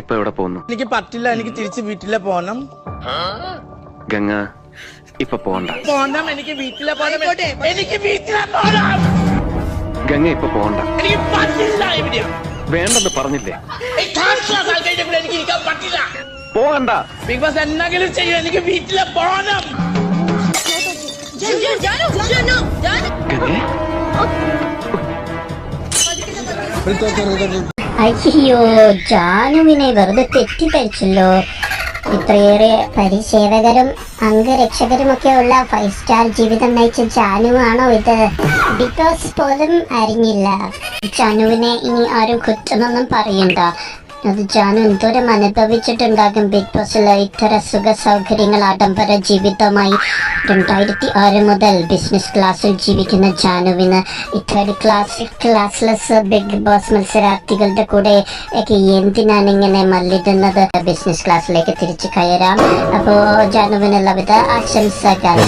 ഇപ്പൊ എവിടെ പോകുന്നു? എനിക്ക് പറ്റില്ല, എനിക്ക് തിരിച്ച് വീട്ടിലെ പോണം. ഗംഗ ഇപ്പൊ പോണ്ട. പോണം, എനിക്ക് വീട്ടിലെ പോണം, എനിക്ക് വീട്ടിലെ പോണം. ഗംഗ ഇപ്പൊ പോണ്ട. എനിക്ക് പറ്റില്ല. ഇവിടെ വേണ്ടെന്ന് പറഞ്ഞില്ലേ? എനിക്ക് ഇരിക്കാൻ പറ്റില്ല. പോകണ്ട. ബിഗ് ബോസ് എന്തെങ്കിലും ചെയ്യും, എനിക്ക് വീട്ടിലെ പോണം. ഗംഗേ അയ്യോ, ജാനുവിനെ വെറുതെ തെറ്റിദ്ധരിച്ചല്ലോ. ഇത്രയേറെ പരിശീലകരും അംഗരക്ഷകരുമൊക്കെ ഉള്ള 5 സ്റ്റാർ ജീവിതം നയിച്ച ജാനുവാണോ ഇത്? ബിഗ് ബോസ് പോലും അറിഞ്ഞില്ല. ജാനുവിനെ ഇനി ആരും കുറ്റമൊന്നും പറയണ്ട. അത് ജാനു എന്തോരം അനുഭവിച്ചിട്ടുണ്ടാകും ബിഗ് ബോസിൽ. ഇത്തരം സുഖ സൗകര്യങ്ങൾ ആഡംബര ജീവിതമായി 2006 മുതൽ ബിസിനസ് ക്ലാസ്സിൽ ജീവിക്കുന്ന ജാനുവിന് ഇത്തരം ക്ലാസ്ലെസ് ബിഗ് ബോസ് മത്സരാർത്ഥികളുടെ കൂടെ ഒക്കെ എന്തിനാണ് ഇങ്ങനെ മല്ലിടുന്നത്? ബിസിനസ് ക്ലാസ്സിലേക്ക് തിരിച്ചു കയറാം. അപ്പോൾ ജാനുവിനുള്ളവിധ ആശംസകൾ.